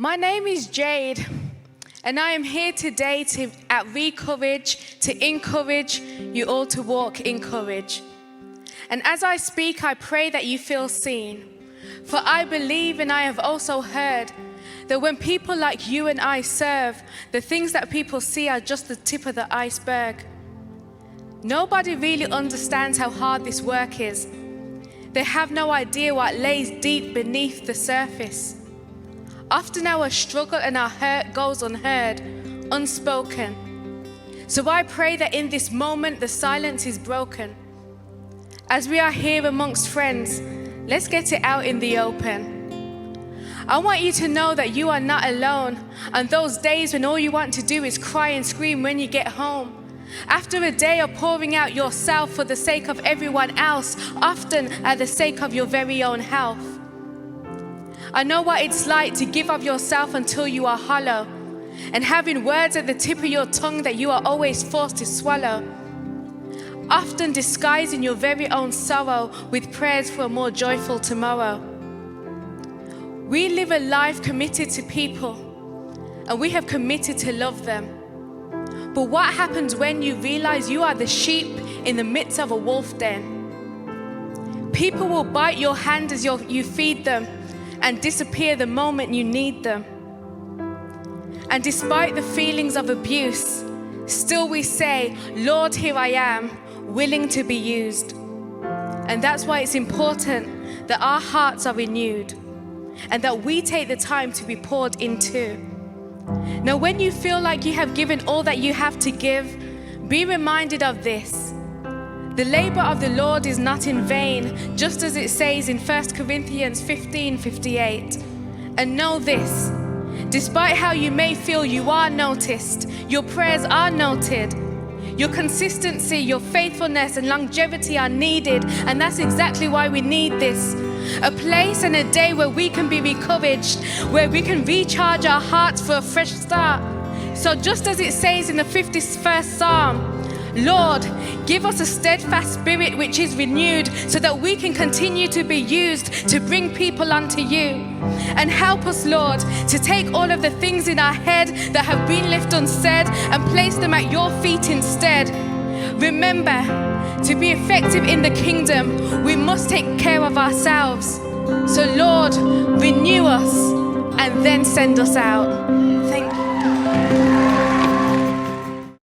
My name is Jade, and I am here today at ReCourage to encourage you all to walk in courage. And as I speak, I pray that you feel seen. For I believe and I have also heard that when people like you and I serve, the things that people see are just the tip of the iceberg. Nobody really understands how hard this work is. They have no idea what lays deep beneath the surface. Often our struggle and our hurt goes unheard, unspoken. So I pray that in this moment the silence is broken. As we are here amongst friends, let's get it out in the open. I want you to know that you are not alone on those days when all you want to do is cry and scream when you get home. After a day of pouring out yourself for the sake of everyone else, often at the sake of your very own health. I know what it's like to give of yourself until you are hollow, and having words at the tip of your tongue that you are always forced to swallow, often disguising your very own sorrow with prayers for a more joyful tomorrow. We live a life committed to people, and we have committed to love them. But what happens when you realize you are the sheep in the midst of a wolf den? People will bite your hand as you feed them and disappear the moment you need them. And despite the feelings of abuse, still we say, Lord, here I am, willing to be used. And that's why it's important that our hearts are renewed and that we take the time to be poured into. Now, when you feel like you have given all that you have to give, be reminded of this. The labor of the Lord is not in vain, just as it says in 1 Corinthians 15:58. And know this, despite how you may feel you are noticed, your prayers are noted. Your consistency, your faithfulness and longevity are needed, and that's exactly why we need this. A place and a day where we can be encouraged, where we can recharge our hearts for a fresh start. So just as it says in the 51st Psalm, Lord, give us a steadfast spirit which is renewed so that we can continue to be used to bring people unto you. And help us, Lord, to take all of the things in our head that have been left unsaid and place them at your feet instead. Remember, to be effective in the kingdom, we must take care of ourselves. So Lord, renew us and then send us out. Thank you.